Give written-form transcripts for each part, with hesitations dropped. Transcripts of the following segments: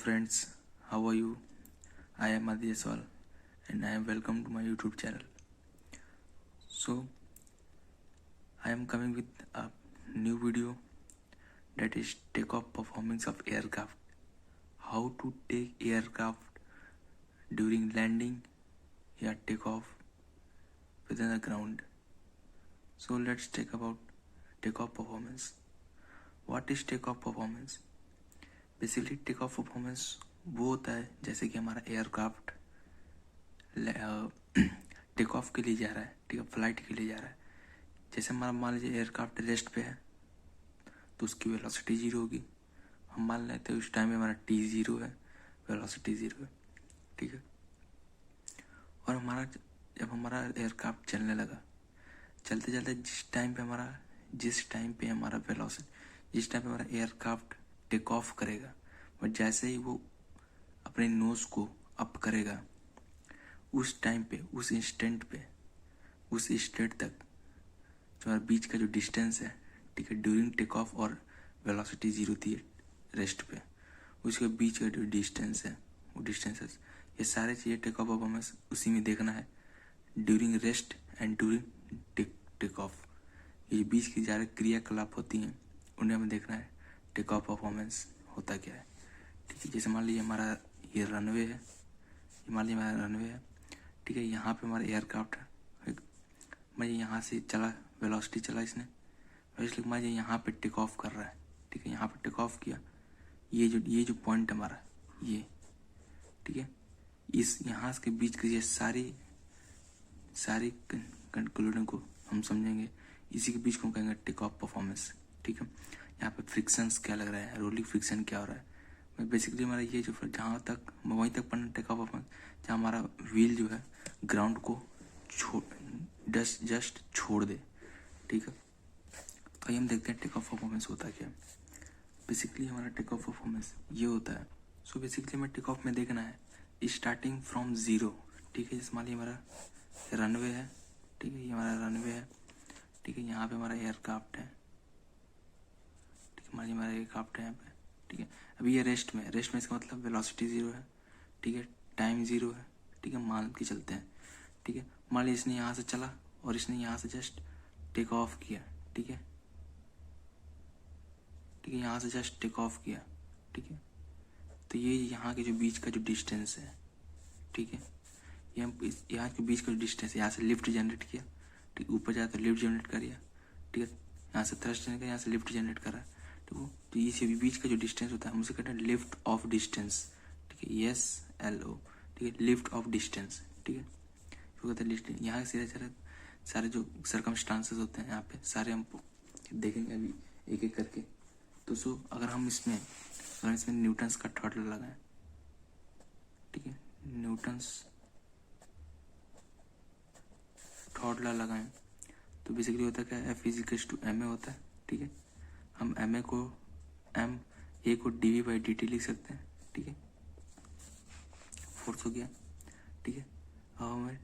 friends, how are you? I am Adi Jaiswal and I am welcome to my YouTube channel. So, I am coming with a new video that is takeoff performance of aircraft. How to take aircraft during landing or takeoff within the ground. So let's talk about takeoff performance. What is takeoff performance? Basically take off performance वो होता है जैसे कि हमारा aircraft take off के लिए जा रहा है, ठीक है, फ्लाइट के लिए जा रहा है। जैसे हमारा मान लीजिए एयरक्राफ्ट रेस्ट पे है तो उसकी वेलोसिटी जीरो होगी। हम मान लेते हैं उस टाइम में हमारा टी जीरो है, वेलोसिटी जीरो है, ठीक है। और जब हमारा एयरक्राफ्ट चलने लगा, चलते चलते जिस टाइम पे हमारा एयरक्राफ्ट टेक ऑफ करेगा, बट जैसे ही वो अपने नोज को अप करेगा उस टाइम पे, उस इंस्टेंट तक जो हमारे बीच का जो डिस्टेंस है, ठीक है, ड्यूरिंग टेक ऑफ और वेलोसिटी जीरो थी रेस्ट पे, उसके बीच का जो डिस्टेंस है वो डिस्टेंसेस, ये सारे चीज़ें टेक ऑफ परफॉर्मेंस उसी में देखना है। During rest and during take off, ये बीच की सारे क्रियाकलाप होती हैं उन्हें हमें देखना है टेक ऑफ परफॉर्मेंस होता क्या है, ठीक है। जैसे मान लीजिए हमारा ये रनवे है, ठीक है। यहाँ पे हमारा एयरक्राफ्ट है, मैं यहाँ से चला, वेलोसिटी चला इसने, इसलिए मान लीजिए यहाँ पे टेक ऑफ कर रहा है, ठीक है। यहाँ पे टेक ऑफ किया, ये जो पॉइंट हमारा ये, ठीक है, इस यहाँ के बीच की ये सारी कंक्लूजन को हम समझेंगे, इसी के बीच को हम कहेंगे टेक ऑफ परफॉर्मेंस, ठीक है। यहाँ पे फ्रिक्शंस क्या लग रहा है, रोलिंग फ्रिक्शन क्या हो रहा है, बेसिकली हमारा ये जो जहाँ तक वहीं तक पढ़ना टेक ऑफ परफॉर्मेंस, जहाँ हमारा व्हील जो है ग्राउंड को जस्ट छोड़ दे, ठीक है। तो हम देखते हैं टेक ऑफ परफॉर्मेंस होता क्या है। बेसिकली हमारा टेक ऑफ परफॉर्मेंस ये होता है। सो बेसिकली हमें टेक ऑफ में देखना है स्टार्टिंग फ्रॉम जीरो, ठीक है। जैसे मान लीजिए हमारा रनवे है, ठीक है, ये हमारा रनवे है, ठीक है। यहाँ पे हमारा एयरक्राफ्ट है, ठीक है, हमारा एयरक्राफ्ट है यहाँ पे, ठीक है। अभी ये रेस्ट में इसका मतलब वेलोसिटी जीरो है, ठीक है, टाइम जीरो है, ठीक है, मान के चलते हैं, ठीक है। मान लीजिए इसने यहाँ से चला और इसने यहाँ से जस्ट टेक ऑफ किया, ठीक है, यहाँ से जस्ट टेक ऑफ किया, ठीक है। तो ये यहाँ के जो बीच का जो डिस्टेंस है, ठीक है, यहाँ के बीच का जो डिस्टेंस है, यहाँ से लिफ्ट जनरेट किया, ठीक, ऊपर जाए तो लिफ्ट जनरेट कर दिया, ठीक है। यहाँ से थ्रस्ट जनरेट किया, यहाँ से लिफ्ट जनरेट करा, ठीक है। तो इस बीच का जो डिस्टेंस होता है हम उसे कहते हैं लिफ्ट ऑफ डिस्टेंस, ठीक है, SLO, ठीक है, लिफ्ट ऑफ डिस्टेंस, ठीक है। तो कहते हैं यहाँ से सारे जो सर्कमस्टांसेस होते हैं यहाँ पे सारे हम देखेंगे अभी एक एक करके। तो अगर इसमें न्यूटन्स का थर्ड लॉ लगाएं, ठीक है, न्यूटन्स थर्ड लॉ लगाएं तो बेसिकली होता है क्या, F=ma होता है, ठीक है। हम ma को dV/dt लिख सकते हैं, ठीक है, फोर्स हो गया, ठीक है। अब हमें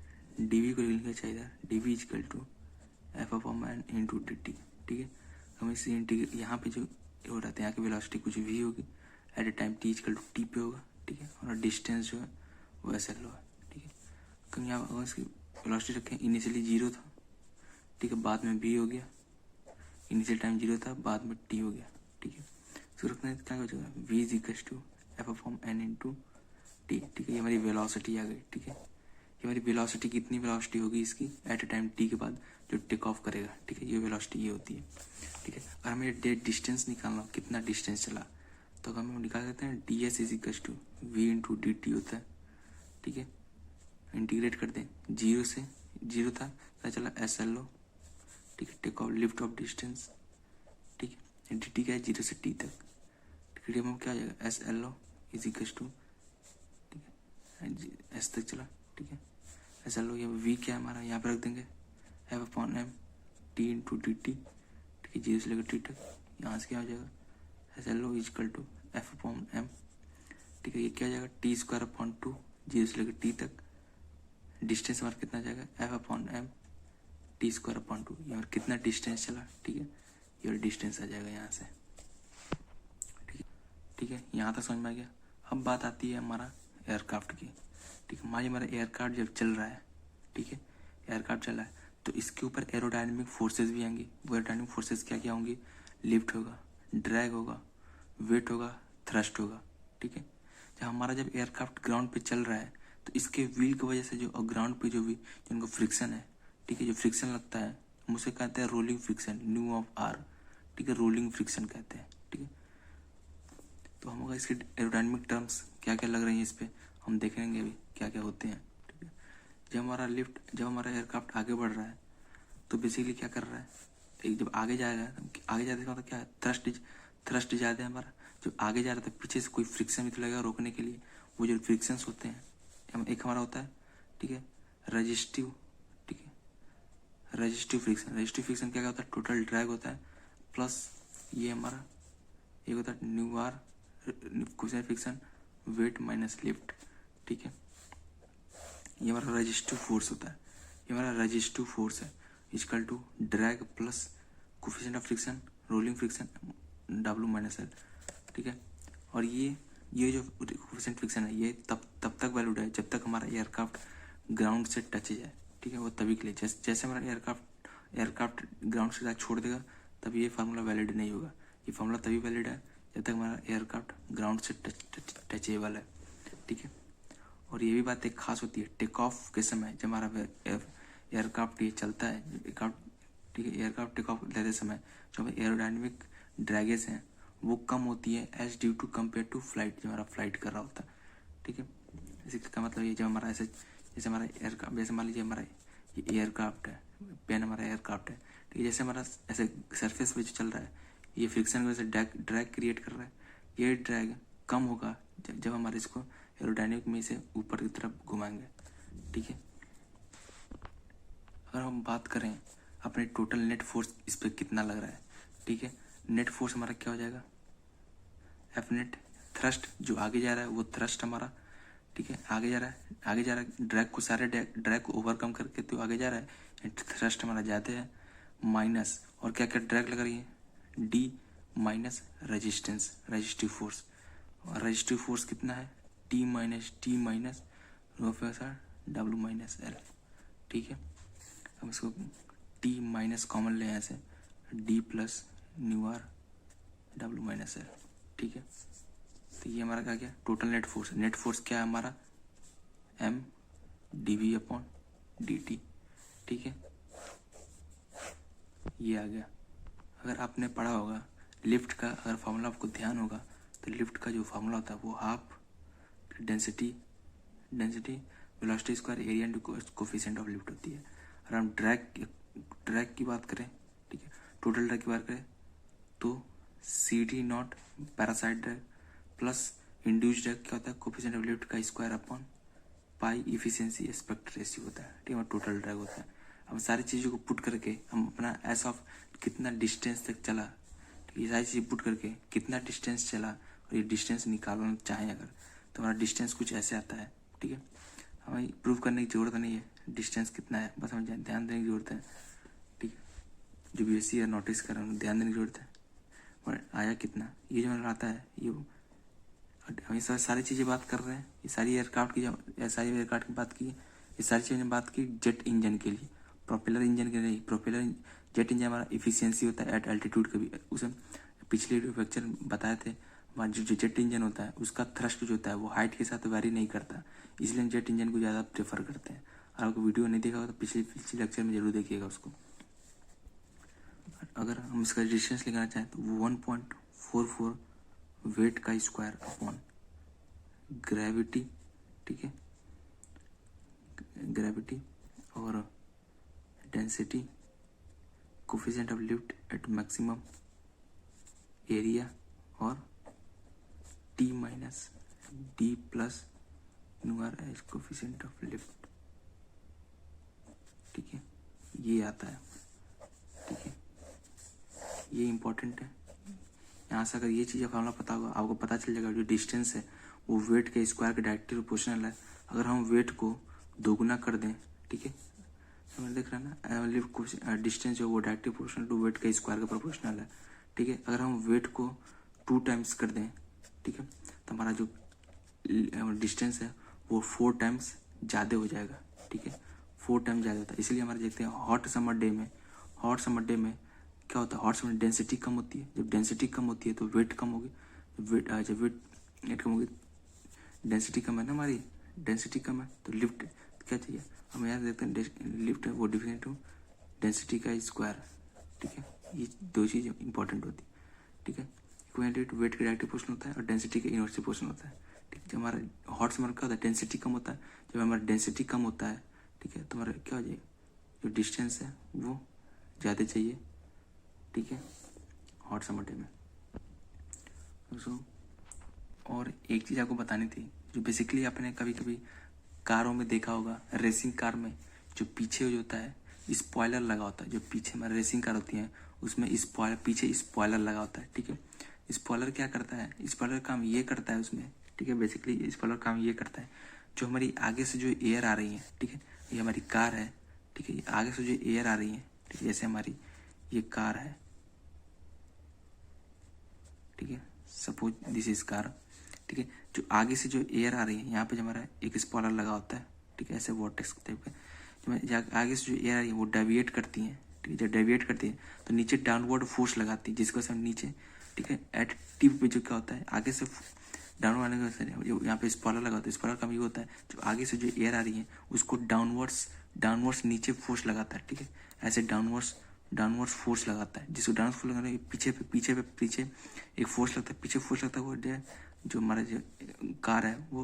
dV को लिखना चाहिए, dV=F/n/dt, ठीक है। हम इसे यहाँ पे जो हो रहा था, यहाँ की वेलोसिटी कुछ भी होगी, एट ए टाइम t पे होगा, ठीक है, और डिस्टेंस जो है वो SLO है, ठीक है। कहीं यहाँ अगर इसकी वेलोसिटी रखें, इनिशियली जीरो था, ठीक है, बाद में v हो गया, इनिशियल टाइम जीरो था, बाद में t हो गया, ठीक है। इसको रखने क्या हो जाएगा, v=F/n/t, ठीक है। ये हमारी वेलोसिटी आ गई, ठीक है। ये हमारी वेलोसिटी कितनी वेलोसिटी होगी इसकी एट ए टाइम t के बाद जो टेक ऑफ करेगा, ठीक है, ये वेलोसिटी ये होती है, ठीक है। और हमें डिस्टेंस निकालना, कितना डिस्टेंस चला, तो हम निकाल सकते हैं ds=v/dt होता है, ठीक है। इंटीग्रेट कर दें, जीरो था, पता चला SLO, ठीक है, take off lift off distance, ठीक है, dt क्या है, 0 से t तक, ठीक है। हम क्या आ जाएगा SLO, ठीक है, s तक चला, ठीक है, SLO। ये v क्या है हमारा, यहाँ पे रख देंगे F/m t/dt, ठीक है, 0 से लेकर t तक। यहाँ से क्या हो जाएगा SLO=F/m, ठीक है। ये क्या हो जाएगा t²/2, 0 से लेकर t तक। डिस्टेंस हमारा कितना जाएगा F/m t²/2, ये हमारा कितना डिस्टेंस चला, ठीक है, ये डिस्टेंस आ जाएगा यहाँ से, ठीक है। यहाँ तक समझ में आ गया। अब बात आती है हमारा एयरक्राफ्ट की, ठीक है। हमारा एयरक्राफ्ट जब चल रहा है, ठीक है, एयरक्राफ्ट चल रहा है तो इसके ऊपर एरोडायनेमिक फोर्सेस भी आएंगी। वो एरोडायनेमिक फोर्सेस क्या क्या होंगी? लिफ्ट होगा, ड्रैग होगा, वेट होगा, थ्रस्ट होगा, ठीक है। जब एयरक्राफ्ट ग्राउंड पे चल रहा है तो इसके व्हील की वजह से जो ग्राउंड पे जो भी जिनको फ्रिक्शन है, ठीक है, जो फ्रिक्शन लगता है मुझे कहते हैं rolling friction, nu of R, ठीक है, रोलिंग फ्रिक्शन कहते हैं, ठीक है। तो हम इसके एरोडायनेमिक टर्म्स क्या क्या लग रही हैं इस पे हम देखेंगे अभी क्या क्या होते हैं, ठीक है। जब हमारा एयरक्राफ्ट आगे बढ़ रहा है तो बेसिकली क्या कर रहा है, एक जब आगे जाएगा, आगे जाने का मतलब क्या है, थ्रस्ट ज़्यादा है हमारा। जब आगे जा रहा है तो पीछे से कोई फ्रिक्शन भी तो लगेगा रोकने के लिए। वो जो फ्रिक्शंस होते हैं, एक हमारा होता है, ठीक है, रजिस्टिव, ठीक है, रजिस्टिव फ्रिक्शन क्या होता है, टोटल ड्रैग होता है प्लस ये हमारा एक होता है nu R coefficient friction, weight minus lift, ठीक है। ये हमारा रजिस्टिव फोर्स होता है, ये हमारा रजिस्टिव फोर्स है equal to drag plus coefficient of friction, rolling friction, W minus L, ठीक है। और ये जो कोएफिशिएंट फ्रिक्शन है ये तब तक वैलिड है जब तक हमारा एयरक्राफ्ट ग्राउंड से टच जाए, ठीक है, वो तभी के लिए। जैसे हमारा एयरक्राफ्ट ग्राउंड से छोड़ देगा तब ये फार्मूला वैलिड नहीं होगा। ये फार्मूला तभी वैलिड है जब तक हमारा एयरक्राफ्ट ग्राउंड से टचेबल है, ठीक है। और ये भी बात एक खास होती है टेक ऑफ के समय, जब हमारा एयरक्राफ्ट ये चलता है एयरक्राफ्ट, ठीक है, एयरक्राफ्ट टेक ऑफ लेते समय जो हमारे एरोडायनेमिक ड्रैगेज हैं वो कम होती है as due to compare to flight, जब हमारा फ्लाइट कर रहा होता है, ठीक है। इसका मतलब ये जब हमारा ऐसे जैसे हमारा एयरक्राफ्ट, जैसे मान लीजिए हमारा ये एयरक्राफ्ट है, पेन हमारा एयरक्राफ्ट है, ठीक है, जैसे हमारा ऐसे सरफेस पे जो चल रहा है ये फ्रिक्शन की वजह से ड्रैग क्रिएट कर रहा है। ये ड्रैग कम होगा जब हमारे इसको एरोडायनेमिक में से ऊपर की तरफ घुमाएंगे, ठीक है। अगर हम बात करें अपने टोटल नेट फोर्स इस पर कितना लग रहा है, ठीक है, नेट फोर्स हमारा क्या हो जाएगा, एफ नेट। थ्रस्ट जो आगे जा रहा है वो थ्रस्ट हमारा, ठीक है, आगे जा रहा है ड्रैग को, सारे ड्रैग को ओवरकम करके तो आगे जा रहा है, थ्रस्ट हमारा ज़्यादा है, माइनस और क्या क्या ड्रैग लग रही है, डी माइनस रजिस्टिव फोर्स। और रजिस्टिव फोर्स कितना है, T minus professor W minus L, ठीक है। अब इसको टी माइनस कॉमन ले ऐसे D plus nu R W minus L, ठीक है। तो ये हमारा क्या गया total net force. Net force क्या है हमारा, M dV अपॉन dt, ठीक है, ये आ गया। अगर आपने पढ़ा होगा लिफ्ट का, अगर फार्मूला आपको ध्यान होगा तो लिफ्ट का जो फार्मूला होता है वो half density velocity square area into coefficient of lift होती है। अगर हम ड्रैग की बात करें, ठीक है, टोटल ड्रैग की बात करें तो CD not parasite drag plus induce drag क्या होता है, कोफिशिएंट ऑफ लिफ्ट का square upon pi efficiency aspect ratio होता है, ठीक है, टोटल ड्रैग होता है। हम सारी चीज़ों को पुट करके हम अपना एस ऑफ कितना डिस्टेंस तक चला, ये सारी चीज़ पुट करके कितना डिस्टेंस चला और ये डिस्टेंस निकालना चाहें अगर तो हमारा डिस्टेंस कुछ ऐसे आता है, ठीक है। हमें प्रूव करने की जरूरत नहीं है डिस्टेंस कितना है, बस हमें ध्यान देने की जरूरत है, ठीक है। जो भी ऐसी नोटिस कर रहे हैं ध्यान देने की जरूरत है। और आया कितना, ये जो मैंने आता है ये हम सारी चीज़ें बात कर रहे हैं, ये सारी एयरक्राफ्ट की बात की, ये सारी चीज़ें बात की जेट इंजन के लिए, प्रोपेलर इंजन के लिए। जेट इंजन हमारा इफिशियंसी होता है एट एल्टीट्यूड का भी, उसे पिछले लेक्चर बताए थे। हमारा जो जेट इंजन होता है उसका थ्रस्ट जो होता है वो हाइट के साथ वेरी नहीं करता, इसलिए हम जेट इंजन को ज़्यादा प्रेफर करते हैं। अगर आपको वीडियो नहीं देखा हो तो पिछले लेक्चर में जरूर देखिएगा उसको। अगर हम इसका डिस्टेंस लगाना चाहें तो 1.44 वेट का स्क्वायर अपॉन ग्रेविटी, ठीक है, ग्रेविटी और density coefficient of lift at maximum area और T minus D plus nu R as coefficient of lift, ठीक है, ये आता है, ठीक है, ये इंपॉर्टेंट है। यहाँ से अगर ये चीज़ें फार्मूला पता होगा आपको पता चल जाएगा जो डिस्टेंस है वो वेट के स्क्वायर के डायरेक्टली प्रोपोर्शनल है। अगर हम वेट को दोगुना कर दें, ठीक है, समझ देख रहे हैं ना, लिफ्ट को डिस्टेंस जो वो डायरेक्टली प्रोपोर्शनल टू वेट के स्क्वायर का प्रोपोर्शनल है, ठीक है। अगर हम वेट को 2 टाइम्स कर दें, ठीक है, तो हमारा जो डिस्टेंस है वो 4 टाइम्स ज़्यादा हो जाएगा, ठीक है, 4 टाइम्स ज़्यादा होता है। इसलिए हमारे देखते हैं हॉट समर डे में क्या होता है, हॉट समर डेंसिटी कम होती है। जब डेंसिटी कम होती है तो वेट कम होगी, जब वेट कम होगी, डेंसिटी कम है ना, हमारी डेंसिटी कम है तो लिफ्ट क्या चाहिए, हम यहाँ देखते हैं लिफ्ट है वो डिफिनेट टू डेंसिटी का स्क्वायर, ठीक है, ये 2 चीज़ इंपॉर्टेंट होती है, ठीक है। इक्विवेलेंट वेट का डायरेक्ट प्रोपोर्शनल होता है और डेंसिटी का इनवर्स प्रोपोर्शनल होता है, ठीक है। जब हमारा हॉट समर क्या होता है, डेंसिटी कम होता है, जब हमारा डेंसिटी कम होता है, ठीक है, तो हमारा क्या हो जाएगा, जो डिस्टेंस है वो ज़्यादा चाहिए, ठीक है, हॉट समर डे में। और एक चीज़ आपको बतानी थी, जो बेसिकली आपने कभी कभी कारों में देखा होगा, रेसिंग कार में जो पीछे जो होता है स्पॉइलर लगा होता है, जो पीछे हमारे रेसिंग कार होती हैं उसमें पीछे स्पॉइलर लगा होता है, ठीक है। स्पॉइलर क्या करता है, स्पॉइलर काम ये करता है उसमें, ठीक है, बेसिकली स्पॉइलर काम ये करता है, जो हमारी आगे से जो एयर आ रही है, ठीक है, ये हमारी कार है, ठीक है, आगे से जो एयर आ रही है, ठीक है, जैसे हमारी ये कार है, ठीक है, सपोज दिस इज कार, ठीक है, जो आगे से जो एयर आ रही है यहाँ पे जो हमारा एक स्पॉइलर लगा होता है, ठीक है, ऐसे वॉर्टेक्स टाइप का, आगे से जो एयर आ रही है वो डेविएट करती है, ठीक है, जब डेविएट करती है तो नीचे डाउनवर्ड फोर्स लगाती है, जिसको हम नीचे, ठीक है, एट टिप पे जो क्या होता है आगे से डाउनवर्ड आने का जो यहाँ पे स्पॉइलर लगा होता है, स्पॉइलर का ये होता है जो आगे से जो एयर आ रही है उसको डाउनवर्ड्स नीचे फोर्स लगाता है, ठीक है, ऐसे डाउनवर्ड्स फोर्स लगाता है, जिसको डाउनवर्ड फोर्स लगाने पीछे एक फोर्स लगता है, पीछे फोर्स लगता है, वो जो हमारा जो कार है वो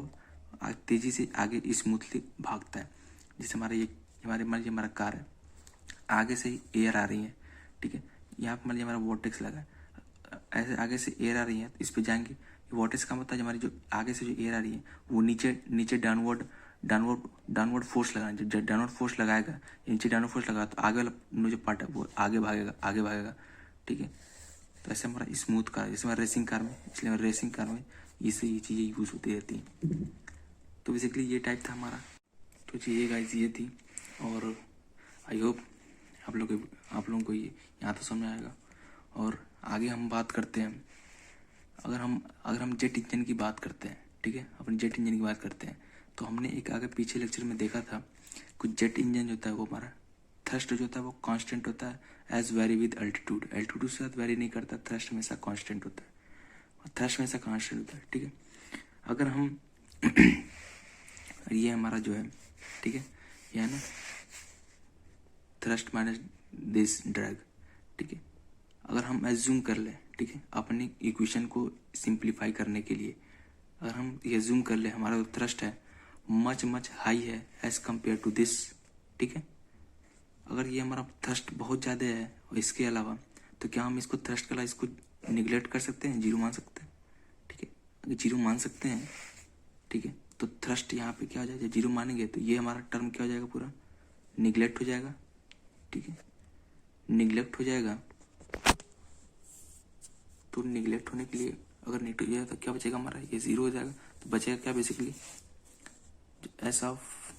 तेजी से आगे स्मूथली भागता है, जैसे हमारा कार है, आगे से ही एयर आ रही है, ठीक है, यहाँ पर मान लीजिए हमारा वोर्टेक्स लगा है, ऐसे आगे से एयर आ रही है तो इस पे जाएंगे, वोर्टेक्स का मतलब हमारी जो आगे से जो एयर आ रही है वो नीचे डाउनवर्ड फोर्स लगाना, जब डाउनवर्ड फोर्स लगाएगा, नीचे डाउनवर्ड फोर्स लगा तो आगे वाला जो पार्ट है वो आगे भागेगा, ठीक है। तो ऐसे हमारा स्मूथ कार, जैसे हमारा रेसिंग कार में, इसलिए हमारे रेसिंग कार में ये चीज़ें यूज होती रहती हैं। तो बेसिकली ये टाइप था हमारा, तो चीज़ें गाइस ये थी, और आई होप आप लोगों को ये यहाँ तो समझ आएगा। और आगे हम बात करते हैं, अगर हम जेट इंजन की बात करते हैं, ठीक है, अपन जेट इंजन की बात करते हैं, तो हमने एक आगे पीछे लेक्चर में देखा था कुछ जेट इंजन जो होता है वो हमारा थ्रस्ट जो होता है वो कांस्टेंट होता है एज वेरी विद अल्टीट्यूड के साथ वेरी नहीं करता, थ्रस्ट हमेशा कांस्टेंट होता है, और थ्रस्ट हमेशा कांस्टेंट होता है, ठीक है। अगर हम ये हमारा जो है, ठीक है, ये है ना थ्रस्ट माइनस दिस ड्रैग, ठीक है, अगर हम एज्यूम कर लें, ठीक है, अपनी इक्वेशन को सिंप्लीफाई करने के लिए अगर हम एज्यूम कर लें हमारा जो थ्रस्ट है मच हाई है एज कम्पेयर टू दिस, ठीक है, अगर ये हमारा थ्रस्ट बहुत ज़्यादा है और इसके अलावा, तो क्या हम इसको थ्रस्ट के अलावा इसको निगलेक्ट कर सकते हैं, जीरो मान सकते हैं, ठीक है, अगर जीरो मान सकते हैं, ठीक है, तो थ्रस्ट यहाँ पे क्या हो जाएगा, जीरो मानेंगे तो ये हमारा टर्म क्या हो जाएगा, पूरा निगलेक्ट हो जाएगा, ठीक है, निगलेक्ट हो जाएगा। तो निगलेक्ट होने के लिए अगर नेगेटिव हो जाएगा तो क्या बचेगा हमारा, ये जीरो हो जाएगा, तो बचेगा क्या बेसिकली एस ऑफ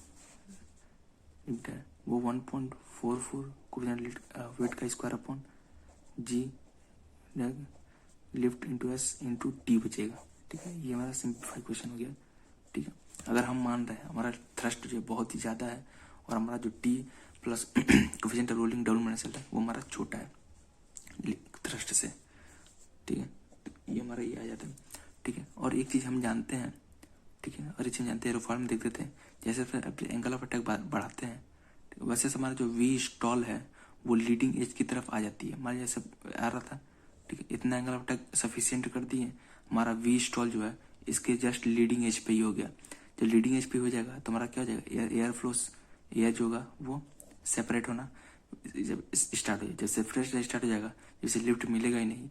वो 1.44 वेट का square upon g lift into s into t बचेगा, ठीक है, ये हमारा सिंप्लीफाई क्वेश्चन हो गया, ठीक है। अगर हम मान रहे हैं हमारा थ्रस्ट जो बहुत ही ज़्यादा है और हमारा जो T plus coefficient of rolling double minus है वो हमारा छोटा है थ्रस्ट से, ठीक है, तो ये हमारा ये आ जाता है, ठीक है। और एक चीज़ हम जानते हैं, ठीक है, और एक चीज़ जानते हैं एरोफॉइल में देखते थे, जैसे एंगल ऑफ अटैक बढ़ाते हैं वैसे हमारा जो वी स्टॉल है वो लीडिंग एज की तरफ आ जाती है, हमारे जैसे आ रहा था, ठीक है, इतना एंगल ऑफ अटैक सफिशियंट कर दिए, हमारा वी स्टॉल जो है इसके जस्ट लीडिंग एज पे ही हो गया, जब लीडिंग एज पे हो जाएगा तो हमारा क्या हो जाएगा, एयर फ्लोस एयर जो होगा वो सेपरेट होना जब स्टार्ट हो जाए, जब सेपरेट स्टार्ट हो जाएगा जैसे लिफ्ट मिलेगा ही नहीं,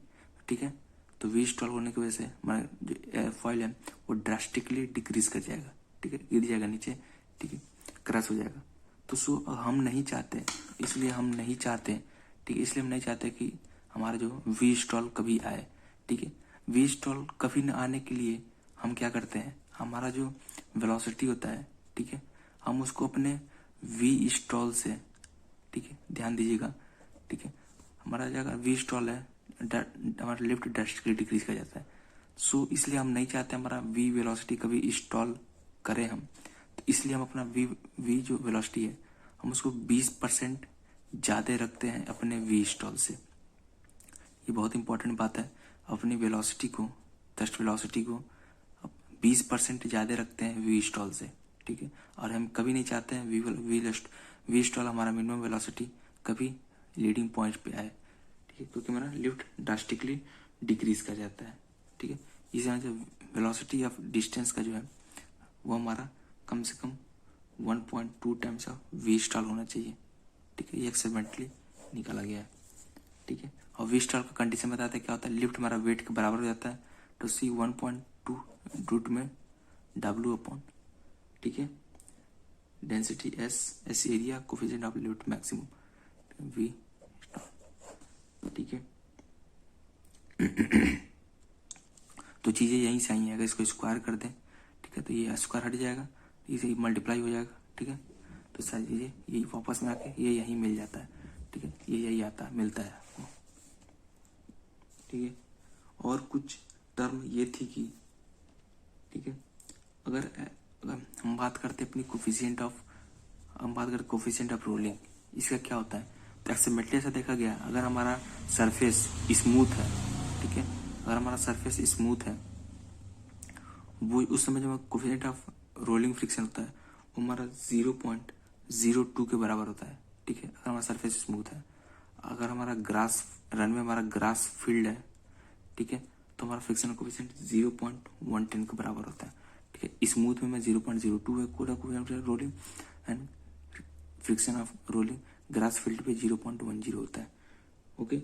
ठीक है, तो वी स्टॉल होने की वजह से हमारा जो एयरफॉइल है वो ड्रास्टिकली डिक्रीज कर जाएगा, ठीक है, गिर जाएगा नीचे, ठीक है, क्रैश हो जाएगा। तो सो हम नहीं चाहते, इसलिए हम नहीं चाहते, ठीक है, इसलिए हम नहीं चाहते कि हमारा जो वी स्टॉल कभी आए, ठीक है। वी स्टॉल कभी न आने के लिए हम क्या करते हैं, हमारा जो वेलोसिटी होता है, ठीक है, हम उसको अपने वी स्टॉल से, ठीक है, ध्यान दीजिएगा, ठीक है, हमारा जो वी स्टॉल है हमारा लिफ्ट ड्रास्टिकली डिक्रीज कर जाता है, सो इसलिए हम नहीं चाहते हमारा वी वेलोसिटी कभी स्टॉल करें हम, तो इसलिए हम अपना वी जो वेलोसिटी है हम उसको 20% ज़्यादा रखते हैं अपने वी स्टॉल से। ये बहुत इंपॉर्टेंट बात है, अपनी वेलोसिटी को, थ्रस्ट वेलोसिटी को 20% ज़्यादा रखते हैं वी स्टॉल से, ठीक है। और हम कभी नहीं चाहते हैं वी स्टॉल हमारा मिनिमम वेलोसिटी कभी लीडिंग पॉइंट पे आए, ठीक है, क्योंकि हमारा लिफ्ट ड्रास्टिकली डिक्रीज कर जाता है, ठीक है। इस वजह से वेलोसिटी ऑफ डिस्टेंस का जो है वो हमारा कम से कम 1.2 टाइम्स ऑफ वी स्टॉल होना चाहिए, ठीक है। ये एक्सपेरिमेंटली निकाला गया है, ठीक है। और वी स्टॉल का कंडीशन बताते हैं क्या होता है, लिफ्ट हमारा वेट के बराबर हो जाता है, तो सी 1.2 रूट में W अपॉन, ठीक है, density S area coefficient of lift maximum V, ठीक है। तो चीज़ें यहीं से आई हैं, अगर इसको स्क्वायर कर दें, ठीक है, तो ये स्क्वायर हट जाएगा, इसे मल्टीप्लाई हो जाएगा, ठीक है। तो सारी चीज़ें यही वापस में आके ये यहीं मिल जाता है, ठीक है, ये यही आता है, मिलता है आपको, ठीक है। और कुछ टर्म ये थी कि, ठीक है, अगर हम बात करते अपनी कोफिशिएंट ऑफ रोलिंग, इसका क्या होता है, तो एक्सपेरिमेंटली ऐसा देखा गया, अगर हमारा सरफेस स्मूथ है, ठीक है, अगर हमारा सरफेस स्मूथ है, वो उस समय जब कोफिशिएंट ऑफ रोलिंग फ्रिक्शन होता है वो हमारा 0.02 के बराबर होता है, ठीक है, अगर हमारा सरफेस स्मूथ है। अगर हमारा रन में हमारा ग्रास फील्ड है, ठीक है, तो हमारा फ्रिक्शन कोफिशिएंट 0.110 के बराबर होता है, ठीक है। स्मूथ में 0.02 है coefficient rolling, and friction of rolling grass field पे 0.10 होता है, ओके।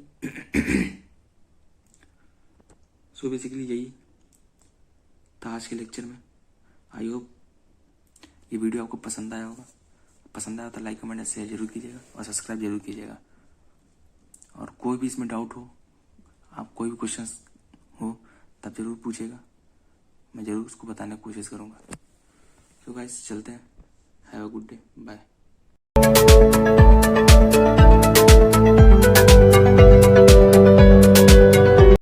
सो बेसिकली यही था आज के लेक्चर में। आई होप ये वीडियो आपको पसंद आया होगा, पसंद आया तो लाइक कमेंट शेयर जरूर कीजिएगा और सब्सक्राइब जरूर कीजिएगा। और कोई भी इसमें डाउट हो, आप कोई भी क्वेश्चन हो तब जरूर पूछिएगा, मैं जरूर उसको बताने की कोशिश करूँगा। सो गाइस चलते हैं, have a good day, bye.